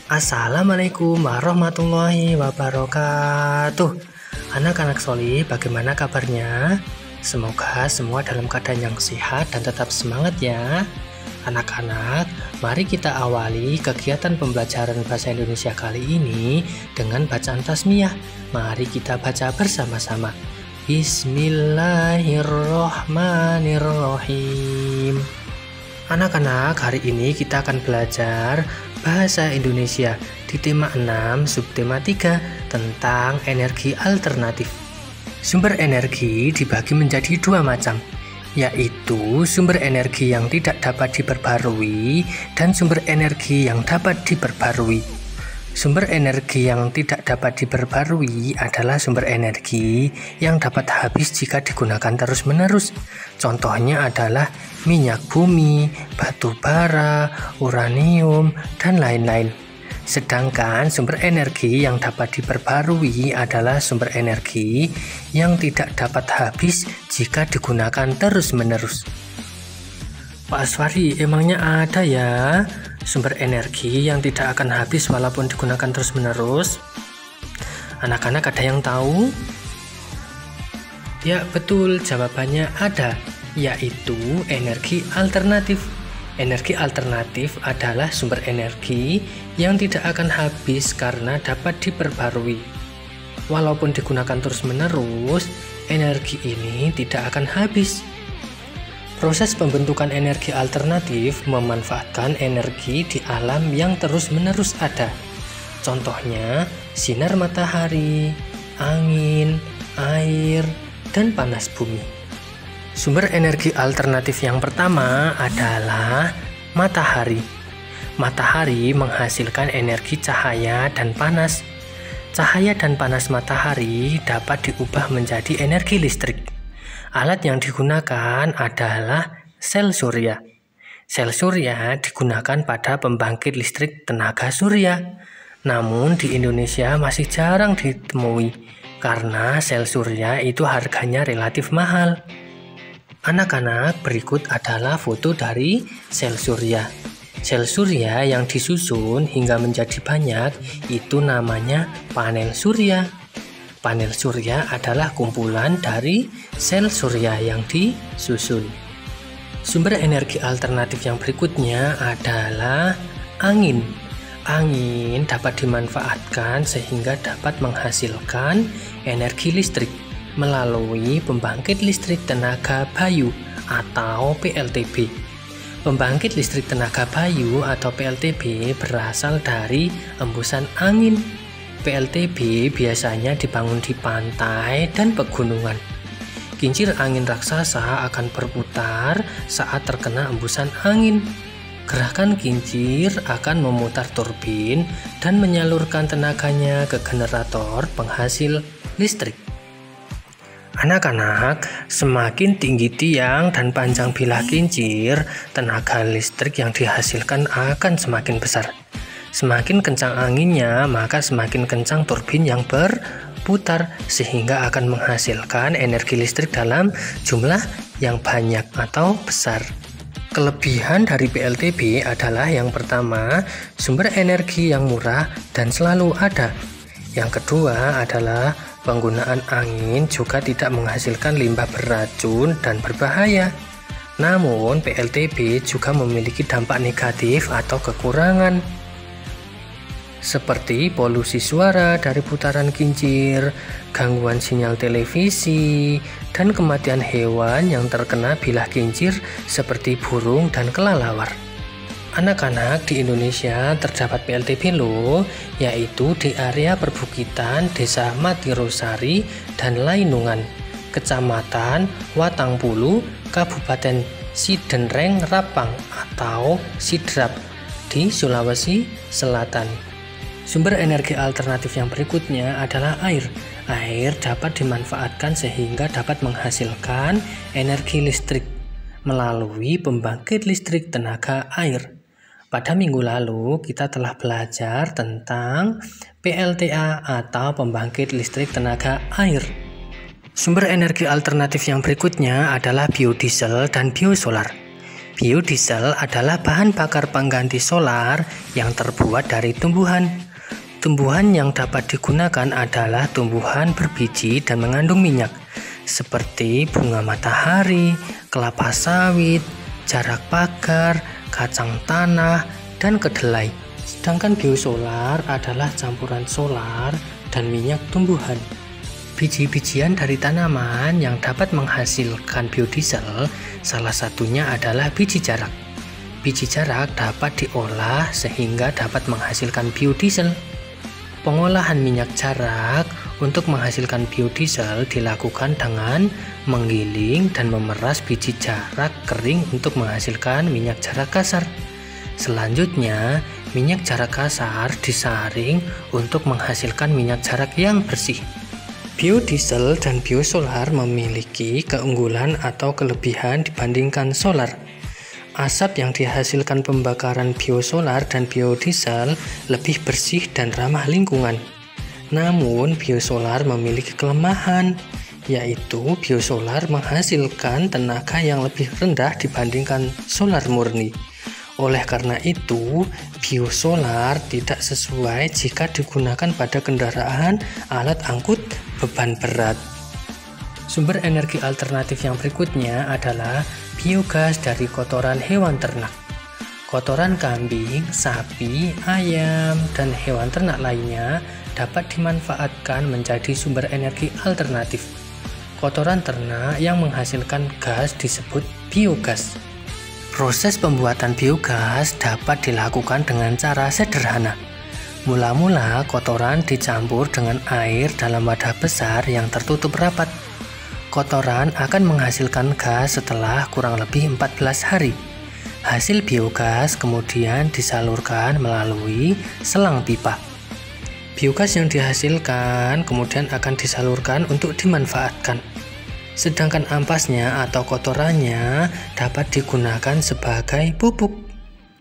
Assalamualaikum warahmatullahi wabarakatuh. Anak-anak Soli, bagaimana kabarnya? Semoga semua dalam keadaan yang sehat dan tetap semangat ya. Anak-anak, mari kita awali kegiatan pembelajaran bahasa Indonesia kali ini dengan bacaan tasmiyah. Mari kita baca bersama-sama. Bismillahirrohmanirrohim. Anak-anak, hari ini kita akan belajar bahasa Indonesia di tema 6, subtema 3 tentang energi alternatif. Sumber energi dibagi menjadi dua macam, yaitu sumber energi yang tidak dapat diperbarui dan sumber energi yang dapat diperbarui. Sumber energi yang tidak dapat diperbarui adalah sumber energi yang dapat habis jika digunakan terus-menerus. Contohnya adalah minyak bumi, batu bara, uranium, dan lain-lain. Sedangkan sumber energi yang dapat diperbarui adalah sumber energi yang tidak dapat habis jika digunakan terus-menerus. Pak Aswari, emangnya ada ya sumber energi yang tidak akan habis walaupun digunakan terus-menerus? Anak-anak ada yang tahu? Ya betul, jawabannya ada, yaitu energi alternatif. Energi alternatif adalah sumber energi yang tidak akan habis karena dapat diperbarui. Walaupun digunakan terus-menerus, energi ini tidak akan habis. Proses pembentukan energi alternatif memanfaatkan energi di alam yang terus-menerus ada. Contohnya, sinar matahari, angin, air, dan panas bumi. Sumber energi alternatif yang pertama adalah matahari. Matahari menghasilkan energi cahaya dan panas. Cahaya dan panas matahari dapat diubah menjadi energi listrik. Alat yang digunakan adalah sel surya. Sel surya digunakan pada pembangkit listrik tenaga surya. Namun di Indonesia masih jarang ditemui karena sel surya itu harganya relatif mahal. Anak-anak, berikut adalah foto dari sel surya. Sel surya yang disusun hingga menjadi banyak itu namanya panel surya. Panel surya adalah kumpulan dari sel surya yang disusun. Sumber energi alternatif yang berikutnya adalah angin. Angin dapat dimanfaatkan sehingga dapat menghasilkan energi listrik melalui pembangkit listrik tenaga bayu atau PLTB. Pembangkit listrik tenaga bayu atau PLTB berasal dari embusan angin. PLTB biasanya dibangun di pantai dan pegunungan. Kincir angin raksasa akan berputar saat terkena embusan angin. Gerakan kincir akan memutar turbin dan menyalurkan tenaganya ke generator penghasil listrik. Anak-anak, semakin tinggi tiang dan panjang bilah kincir, tenaga listrik yang dihasilkan akan semakin besar. Semakin kencang anginnya, maka semakin kencang turbin yang berputar sehingga akan menghasilkan energi listrik dalam jumlah yang banyak atau besar. Kelebihan dari PLTB adalah yang pertama, sumber energi yang murah dan selalu ada. Yang kedua adalah penggunaan angin juga tidak menghasilkan limbah beracun dan berbahaya. Namun PLTB juga memiliki dampak negatif atau kekurangan, seperti polusi suara dari putaran kincir, gangguan sinyal televisi, dan kematian hewan yang terkena bilah kincir seperti burung dan kelelawar. Anak-anak, di Indonesia terdapat PLTB loh, yaitu di area perbukitan Desa Matirosari dan Lainungan, Kecamatan Watangpulu, Kabupaten Sidenreng Rapang atau Sidrap di Sulawesi Selatan. Sumber energi alternatif yang berikutnya adalah air. Air dapat dimanfaatkan sehingga dapat menghasilkan energi listrik melalui pembangkit listrik tenaga air. Pada minggu lalu kita telah belajar tentang PLTA atau pembangkit listrik tenaga air. Sumber energi alternatif yang berikutnya adalah biodiesel dan biosolar. Biodiesel adalah bahan bakar pengganti solar yang terbuat dari tumbuhan. Tumbuhan yang dapat digunakan adalah tumbuhan berbiji dan mengandung minyak, seperti bunga matahari, kelapa sawit, jarak pagar, kacang tanah, dan kedelai. Sedangkan biosolar adalah campuran solar dan minyak tumbuhan. Biji-bijian dari tanaman yang dapat menghasilkan biodiesel, salah satunya adalah biji jarak. Biji jarak dapat diolah sehingga dapat menghasilkan biodiesel. Pengolahan minyak jarak untuk menghasilkan biodiesel dilakukan dengan menggiling dan memeras biji jarak kering untuk menghasilkan minyak jarak kasar. Selanjutnya, minyak jarak kasar disaring untuk menghasilkan minyak jarak yang bersih. Biodiesel dan biosolar memiliki keunggulan atau kelebihan dibandingkan solar. Asap yang dihasilkan pembakaran biosolar dan biodiesel lebih bersih dan ramah lingkungan. Namun, biosolar memiliki kelemahan, yaitu biosolar menghasilkan tenaga yang lebih rendah dibandingkan solar murni. Oleh karena itu, biosolar tidak sesuai jika digunakan pada kendaraan alat angkut beban berat. Sumber energi alternatif yang berikutnya adalah biogas dari kotoran hewan ternak. Kotoran kambing, sapi, ayam, dan hewan ternak lainnya dapat dimanfaatkan menjadi sumber energi alternatif. Kotoran ternak yang menghasilkan gas disebut biogas. Proses pembuatan biogas dapat dilakukan dengan cara sederhana. Mula-mula kotoran dicampur dengan air dalam wadah besar yang tertutup rapat. Kotoran akan menghasilkan gas setelah kurang lebih 14 hari. Hasil biogas kemudian disalurkan melalui selang pipa. Biogas yang dihasilkan kemudian akan disalurkan untuk dimanfaatkan. Sedangkan ampasnya atau kotorannya dapat digunakan sebagai pupuk.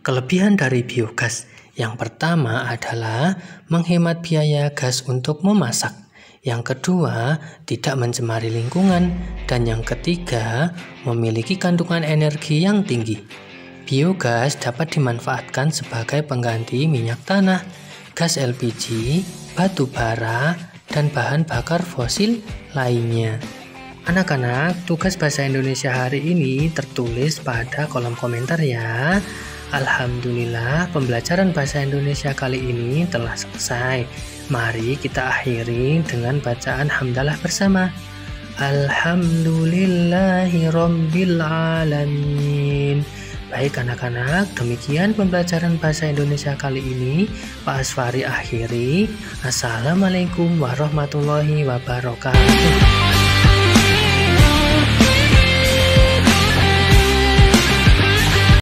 Kelebihan dari biogas yang pertama adalah menghemat biaya gas untuk memasak. Yang kedua, tidak mencemari lingkungan. Dan yang ketiga, memiliki kandungan energi yang tinggi. Biogas dapat dimanfaatkan sebagai pengganti minyak tanah, gas LPG, batu bara, dan bahan bakar fosil lainnya. Anak-anak, tugas bahasa Indonesia hari ini tertulis pada kolom komentar ya. Alhamdulillah, pembelajaran bahasa Indonesia kali ini telah selesai. Mari kita akhiri dengan bacaan hamdalah bersama. Alhamdulillahirabbil alamin. Baik anak-anak, demikian pembelajaran bahasa Indonesia kali ini. Pak Asfari akhiri. Assalamualaikum warahmatullahi wabarakatuh.